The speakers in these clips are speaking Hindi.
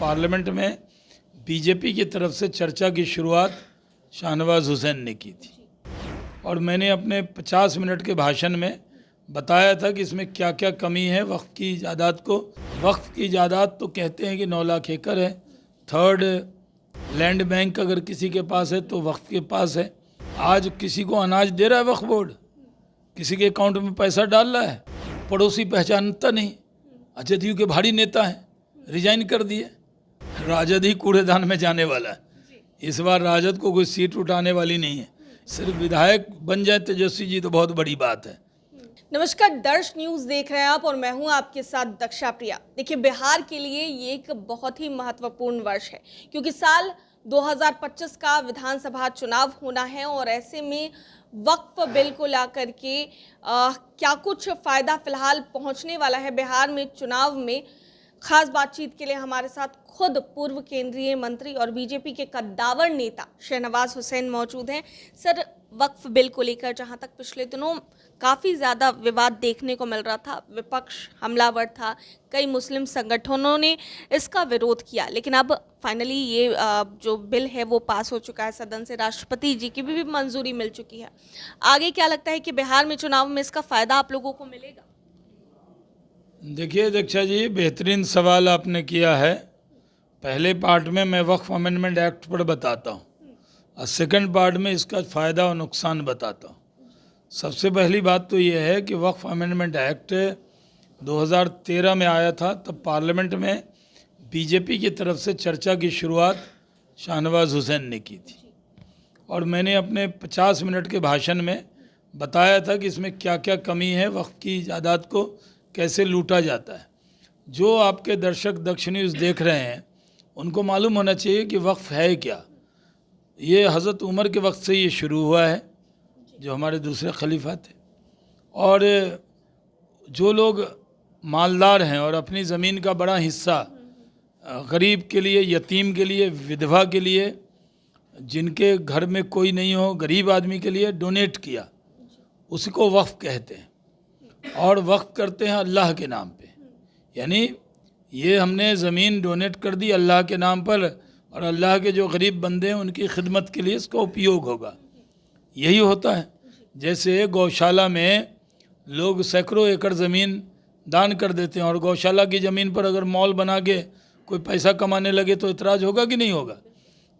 पार्लियामेंट में बीजेपी की तरफ से चर्चा की शुरुआत शाहनवाज हुसैन ने की थी और मैंने अपने 50 मिनट के भाषण में बताया था कि इसमें क्या क्या कमी है वक्फ की जायदाद को। वक्फ की जायदाद तो कहते हैं कि 9 लाख एकड़ है। थर्ड लैंड बैंक अगर किसी के पास है तो वक्फ के पास है। आज किसी को अनाज दे रहा है वक्फ बोर्ड, किसी के अकाउंट में पैसा डाल रहा है, पड़ोसी पहचानता नहीं। जदयू के भारी नेता हैं, रिजाइन कर दिए। राजद ही कूड़ेदान में जाने वाला है। इस बार राजद को कोई सीट उठाने वाली नहीं है। सिर्फ विधायक बन जाए तेजस्वी जी तो बहुत बड़ी बात है। नमस्कार, दर्श न्यूज देख रहे हैं आप और मैं हूं आपके साथ दक्षा प्रिया। देखिए, बिहार के लिए ये एक बहुत ही महत्वपूर्ण वर्ष है क्योंकि साल 2025 का विधानसभा चुनाव होना है और ऐसे में वक्फ बिल को लाकर के क्या कुछ फायदा फिलहाल पहुंचने वाला है बिहार में चुनाव में। खास बातचीत के लिए हमारे साथ खुद पूर्व केंद्रीय मंत्री और बीजेपी के कद्दावर नेता शाहनवाज हुसैन मौजूद हैं। सर, वक्फ बिल को लेकर जहां तक पिछले दिनों काफ़ी ज़्यादा विवाद देखने को मिल रहा था, विपक्ष हमलावर था, कई मुस्लिम संगठनों ने इसका विरोध किया, लेकिन अब फाइनली ये जो बिल है वो पास हो चुका है सदन से, राष्ट्रपति जी की भी मंजूरी मिल चुकी है। आगे क्या लगता है कि बिहार में चुनाव में इसका फ़ायदा आप लोगों को मिलेगा? देखिए दीक्षा जी, बेहतरीन सवाल आपने किया है। पहले पार्ट में मैं वक्फ अमेंडमेंट एक्ट पर बताता हूँ और सेकंड पार्ट में इसका फ़ायदा और नुकसान बताता हूँ। सबसे पहली बात तो ये है कि वक्फ अमेंडमेंट एक्ट 2013 में आया था, तब पार्लियामेंट में बीजेपी की तरफ से चर्चा की शुरुआत शाहनवाज हुसैन ने की थी और मैंने अपने 50 मिनट के भाषण में बताया था कि इसमें क्या क्या कमी है, वक्फ की जायदाद को कैसे लूटा जाता है। जो आपके दर्शक दक्ष न्यूज़ देख रहे हैं उनको मालूम होना चाहिए कि वक्फ है क्या। ये हज़रत उमर के वक्त से ये शुरू हुआ है, जो हमारे दूसरे खलीफा थे, और जो लोग मालदार हैं और अपनी ज़मीन का बड़ा हिस्सा गरीब के लिए, यतीम के लिए, विधवा के लिए, जिनके घर में कोई नहीं हो, गरीब आदमी के लिए डोनेट किया, उसी को वक्फ कहते हैं। और वक्फ करते हैं अल्लाह के नाम पे, यानी ये हमने ज़मीन डोनेट कर दी अल्लाह के नाम पर और अल्लाह के जो गरीब बंदे हैं उनकी खिदमत के लिए इसका उपयोग होगा। यही होता है। जैसे गौशाला में लोग सैकड़ों एकड़ ज़मीन दान कर देते हैं और गौशाला की ज़मीन पर अगर मॉल बना के कोई पैसा कमाने लगे तो इतराज़ होगा कि नहीं होगा।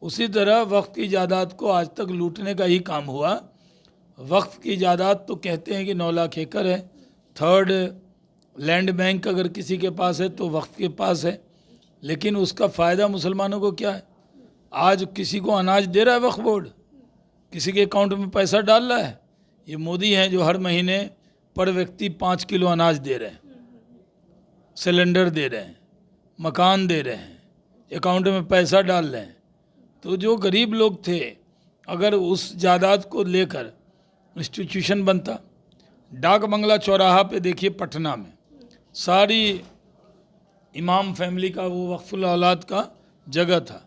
उसी तरह वक्फ की जायदाद को आज तक लूटने का ही काम हुआ। वक्फ की जायदाद तो कहते हैं कि 9 लाख एकड़ है। थर्ड लैंड बैंक अगर किसी के पास है तो वक्फ के पास है, लेकिन उसका फ़ायदा मुसलमानों को क्या है? आज किसी को अनाज दे रहा है वक्फ बोर्ड, किसी के अकाउंट में पैसा डाल रहा है। ये मोदी हैं जो हर महीने पर व्यक्ति 5 किलो अनाज दे रहे हैं, सिलेंडर दे रहे हैं, मकान दे रहे हैं, अकाउंट में पैसा डाल रहे हैं। तो जो गरीब लोग थे, अगर उस जायदाद को लेकर इंस्टीट्यूशन बनता, डाक बंगला चौराहा पे देखिए पटना में सारी इमाम फैमिली का वो वक्फुल औलाद का जगह था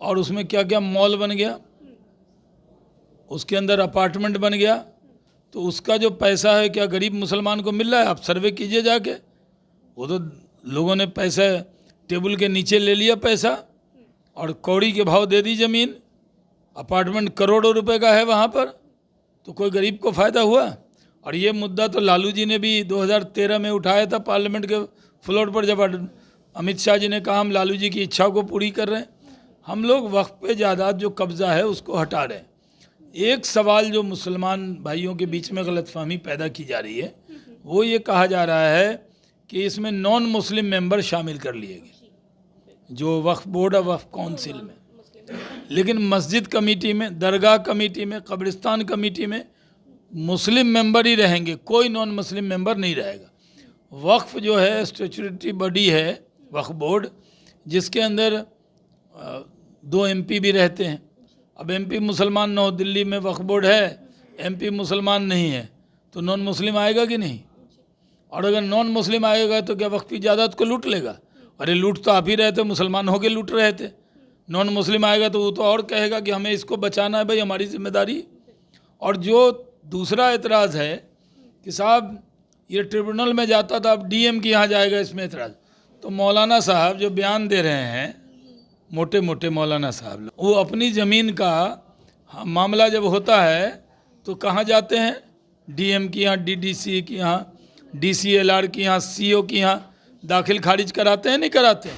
और उसमें क्या क्या मॉल बन गया, उसके अंदर अपार्टमेंट बन गया। तो उसका जो पैसा है क्या गरीब मुसलमान को मिल रहा है? आप सर्वे कीजिए जाके। वो तो लोगों ने पैसा टेबल के नीचे ले लिया पैसा और कौड़ी के भाव दे दी ज़मीन। अपार्टमेंट करोड़ों रुपए का है वहाँ पर, तो कोई गरीब को फ़ायदा हुआ? और ये मुद्दा तो लालू जी ने भी 2013 में उठाया था पार्लियामेंट के फ्लोर पर, जब अमित शाह जी ने कहा हम लालू जी की इच्छा को पूरी कर रहे हैं। हम लोग वक्फ पे जायदाद जो कब्ज़ा है उसको हटा रहे हैं। एक सवाल जो मुसलमान भाइयों के बीच में गलतफहमी पैदा की जा रही है, वो ये कहा जा रहा है कि इसमें नॉन मुस्लिम मेंबर शामिल कर लिए गए जो वक्फ बोर्ड और वक्फ काउंसिल में, लेकिन मस्जिद कमेटी में, दरगाह कमेटी में, कब्रिस्तान कमेटी में मुस्लिम मेंबर ही रहेंगे, कोई नॉन मुस्लिम मेंबर नहीं रहेगा। वक्फ जो है स्टैट्यूटरी बॉडी है वक्फ बोर्ड, जिसके अंदर 2 MP भी रहते हैं। अब MP मुसलमान न हो, दिल्ली में वक्फ बोर्ड है, MP मुसलमान नहीं है, तो नॉन मुस्लिम आएगा कि नहीं? और अगर नॉन मुस्लिम आएगा तो क्या वक्फ की जायदाद को लूट लेगा? अरे लूट तो आप ही रहे थे, मुसलमान होके लूट रहे थे। नॉन मुस्लिम आएगा तो वो तो और कहेगा कि हमें इसको बचाना है भाई, हमारी जिम्मेदारी। और जो दूसरा एतराज़ है कि साहब ये ट्रिब्यूनल में जाता था, अब DM के यहाँ जाएगा, इसमें एतराज़। तो मौलाना साहब जो बयान दे रहे हैं मोटे मोटे मौलाना साहब लोग, वो अपनी ज़मीन का मामला जब होता है तो कहाँ जाते हैं? डीएम की यहाँ, डीडीसी की यहाँ, डीसीएलआर की यहाँ, सीओ की यहाँ दाखिल खारिज कराते हैं, नहीं कराते?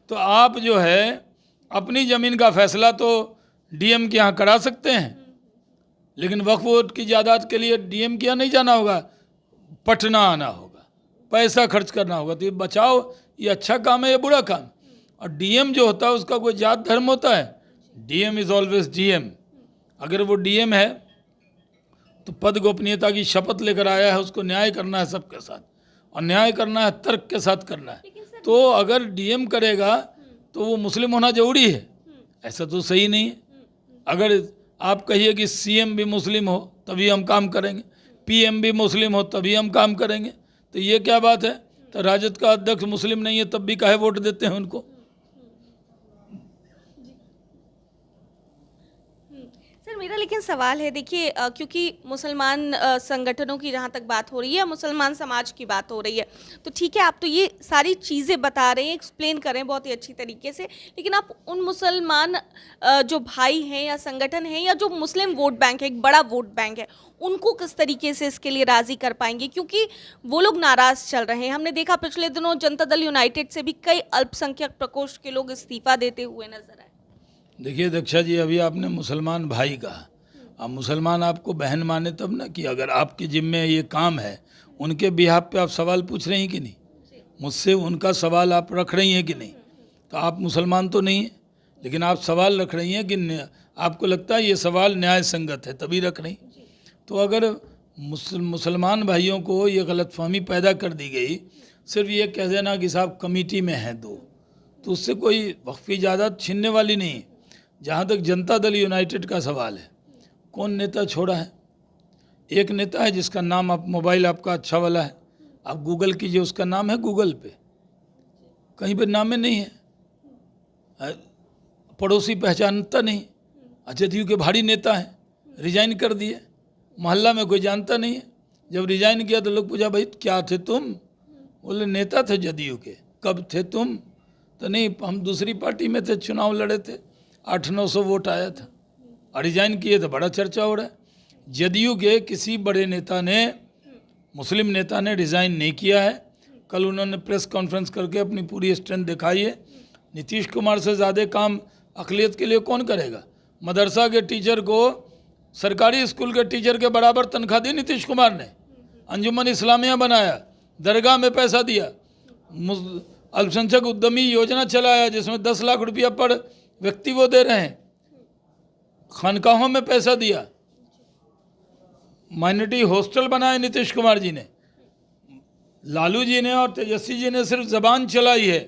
तो आप जो है अपनी ज़मीन का फैसला तो डीएम के यहाँ करा सकते हैं, लेकिन वक्फ बोर्ड की जायदाद के लिए डीएम के यहाँ नहीं जाना होगा, पटना आना होगा, पैसा खर्च करना होगा। तो ये बचाओ, ये अच्छा काम है या बुरा काम? और डीएम जो होता है उसका कोई जात धर्म होता है? DM is always DM. अगर वो डीएम है तो पद गोपनीयता की शपथ लेकर आया है, उसको न्याय करना है सबके साथ, और न्याय करना है तर्क के साथ करना है। तो अगर डीएम करेगा तो वो मुस्लिम होना जरूरी है? ऐसा तो सही नहीं है। अगर आप कहिए कि सीएम भी मुस्लिम हो तभी हम काम करेंगे, पीएम भी मुस्लिम हो तभी हम काम करेंगे, तो ये क्या बात है? तो राजद का अध्यक्ष मुस्लिम नहीं है तब भी काहे वोट देते हैं उनको? सर मेरा लेकिन सवाल है, देखिए क्योंकि मुसलमान संगठनों की जहाँ तक बात हो रही है, मुसलमान समाज की बात हो रही है, तो ठीक है आप तो ये सारी चीज़ें बता रहे हैं, एक्सप्लेन कर रहे हैं बहुत ही अच्छी तरीके से, लेकिन आप उन मुसलमान जो भाई हैं या संगठन हैं या जो मुस्लिम वोट बैंक है, एक बड़ा वोट बैंक है, उनको किस तरीके से इसके लिए राज़ी कर पाएंगे? क्योंकि वो लोग नाराज़ चल रहे हैं। हमने देखा पिछले दिनों जनता दल यूनाइटेड से भी कई अल्पसंख्यक प्रकोष्ठ के लोग इस्तीफा देते हुए नजर आए। देखिए दक्षा जी, अभी आपने मुसलमान भाई कहा, अब मुसलमान आपको बहन माने तब ना, कि अगर आपके जिम्मे ये काम है उनके बिहाफ पे आप सवाल पूछ रही हैं कि नहीं? मुझसे उनका सवाल आप रख रही हैं कि नहीं? तो आप मुसलमान तो नहीं हैं, लेकिन आप सवाल रख रही हैं कि आपको लगता है ये सवाल न्याय संगत है तभी रख रही। तो अगर मुसलमान भाइयों को ये गलतफहमी पैदा कर दी गई, सिर्फ ये कह देना कि साहब कमेटी में हैं दो, तो उससे कोई वक्फ की इजाज़त छीनने वाली नहीं है। जहाँ तक जनता दल यूनाइटेड का सवाल है, कौन नेता छोड़ा है? एक नेता है जिसका नाम, आप मोबाइल आपका अच्छा वाला है, आप गूगल कीजिए, उसका नाम है गूगल पे, कहीं पर नाम में नहीं है, पड़ोसी पहचानता नहीं, जदयू के भारी नेता हैं, रिजाइन कर दिए, मोहल्ला में कोई जानता नहीं है। जब रिजाइन किया तो लोग पूछा भाई क्या थे तुम? बोले नेता थे जदयू के। कब थे तुम? तो नहीं, हम दूसरी पार्टी में थे, चुनाव लड़े थे, 800-900 वोट आया था, और रिजाइन किए तो बड़ा चर्चा हो रहा है। जदयू के किसी बड़े नेता ने, मुस्लिम नेता ने रिज़ाइन नहीं किया है। कल उन्होंने प्रेस कॉन्फ्रेंस करके अपनी पूरी स्ट्रेंथ दिखाई है। नीतीश कुमार से ज़्यादा काम अक़लियत के लिए कौन करेगा? मदरसा के टीचर को सरकारी स्कूल के टीचर के बराबर तनख्वाह दी नीतीश कुमार ने, अंजुमन इस्लामिया बनाया, दरगाह में पैसा दिया, अल्पसंख्यक उद्यमी योजना चलाया जिसमें 10 लाख रुपया पर व्यक्ति वो दे रहे हैं, खानकाहों में पैसा दिया, माइनॉरिटी हॉस्टल बनाए नीतीश कुमार जी ने। लालू जी ने और तेजस्वी जी ने सिर्फ ज़बान चलाई है,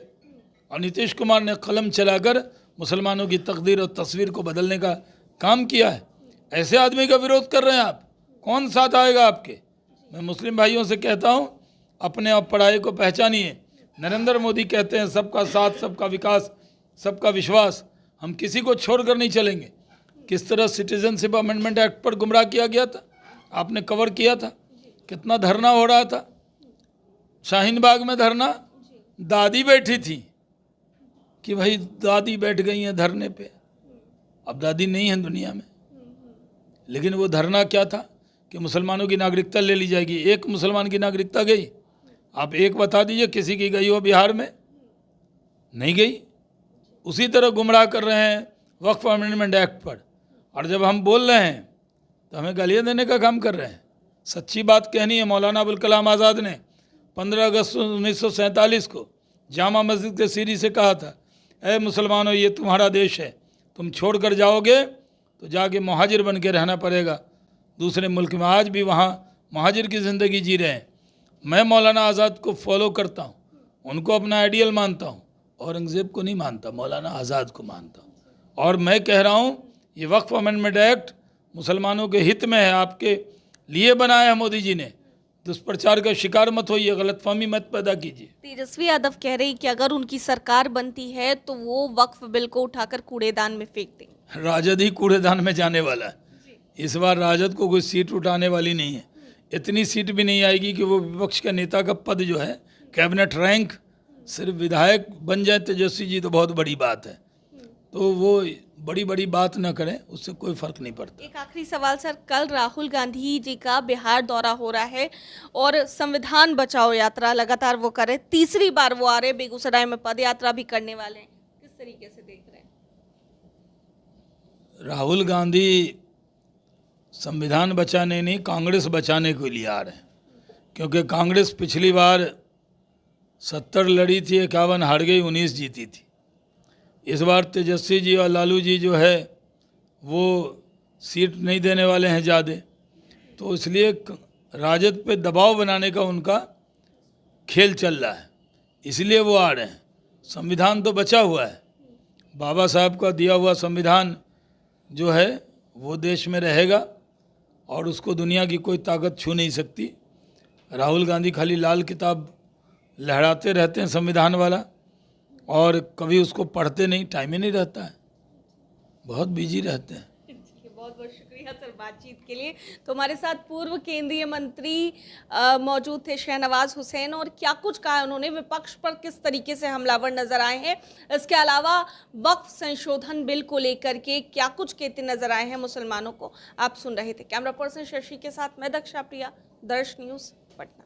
और नीतीश कुमार ने कलम चलाकर मुसलमानों की तकदीर और तस्वीर को बदलने का काम किया है। ऐसे आदमी का विरोध कर रहे हैं आप, कौन साथ आएगा आपके? मैं मुस्लिम भाइयों से कहता हूँ, अपने आप पढ़ाई को पहचानिए। नरेंद्र मोदी कहते हैं सबका साथ, सबका विकास, सबका विश्वास, हम किसी को छोड़कर नहीं चलेंगे। किस तरह सिटीजनशिप अमेंडमेंट एक्ट पर गुमराह किया गया था, आपने कवर किया था, कितना धरना हो रहा था, शाहीन बाग में धरना, दादी बैठी थी कि भाई दादी बैठ गई हैं धरने पे, अब दादी नहीं है दुनिया में, लेकिन वो धरना क्या था कि मुसलमानों की नागरिकता ले ली जाएगी। एक मुसलमान की नागरिकता गई? आप एक बता दीजिए किसी की गई हो बिहार में? नहीं गई। उसी तरह गुमराह कर रहे हैं वक्फ अमेंडमेंट एक्ट पर, और जब हम बोल रहे हैं तो हमें गालियाँ देने का काम कर रहे हैं। सच्ची बात कहनी है। मौलाना अबुल कलाम आज़ाद ने 15 अगस्त 1947 को जामा मस्जिद के सीढ़ी से कहा था, ऐ मुसलमानों ये तुम्हारा देश है, तुम छोड़ कर जाओगे तो जाके मुहाजिर बन के रहना पड़ेगा दूसरे मुल्क में। आज भी वहाँ मुहाजिर की ज़िंदगी जी रहे हैं। मैं मौलाना आज़ाद को फॉलो करता हूँ, उनको अपना आइडियल मानता हूँ, औरंगज़ेब को नहीं मानता, मौलाना आज़ाद को मानता हूँ। और मैं कह रहा हूँ ये वक्फ अमेंडमेंट एक्ट मुसलमानों के हित में है, आपके लिए बनाया है मोदी जी ने। दुष्प्रचार का शिकार मत होइए, गलतफहमी मत पैदा कीजिए। तेजस्वी यादव कह रही कि अगर उनकी सरकार बनती है तो वो वक्फ बिल को उठाकर कूड़ेदान में फेंक देंगे। राजद ही कूड़ेदान में जाने वाला है। इस बार राजद को कोई सीट उठाने वाली नहीं है। इतनी सीट भी नहीं आएगी कि वो विपक्ष के नेता का पद जो है कैबिनेट रैंक, सिर्फ विधायक बन जाए तेजस्वी जी तो बहुत बड़ी बात है। तो वो बड़ी बड़ी बात न करें, उससे कोई फर्क नहीं पड़ता। एक आखिरी सवाल सर, कल राहुल गांधी जी का बिहार दौरा हो रहा है और संविधान बचाओ यात्रा लगातार वो करे, तीसरी बार वो आ रहे, बेगूसराय में पद यात्रा भी करने वाले हैं, किस तरीके से देख रहे हैं? राहुल गांधी संविधान बचाने नहीं, कांग्रेस बचाने के लिए आ रहे हैं, क्योंकि कांग्रेस पिछली बार 70 लड़ी थी, 51 हार गई, 19 जीती थी। इस बार तेजस्वी जी और लालू जी जो है वो सीट नहीं देने वाले हैं ज़्यादा, तो इसलिए राजद पे दबाव बनाने का उनका खेल चल रहा है, इसलिए वो आ रहे हैं। संविधान तो बचा हुआ है, बाबा साहब का दिया हुआ संविधान जो है वो देश में रहेगा और उसको दुनिया की कोई ताकत छू नहीं सकती। राहुल गांधी खाली लाल किताब लहराते रहते हैं संविधान वाला, और कभी उसको पढ़ते नहीं, टाइम ही नहीं रहता है, बहुत बिजी रहते हैं। बहुत बहुत शुक्रिया सर बातचीत के लिए। तो हमारे साथ पूर्व केंद्रीय मंत्री मौजूद थे शहनवाज हुसैन, और क्या कुछ कहा उन्होंने, विपक्ष पर किस तरीके से हमलावर नजर आए हैं, इसके अलावा वक्फ संशोधन बिल को लेकर के क्या कुछ कहते नजर आए हैं मुसलमानों को, आप सुन रहे थे। कैमरा पर्सन शशि के साथ मैं दक्षा प्रिया, दर्श न्यूज, पटना।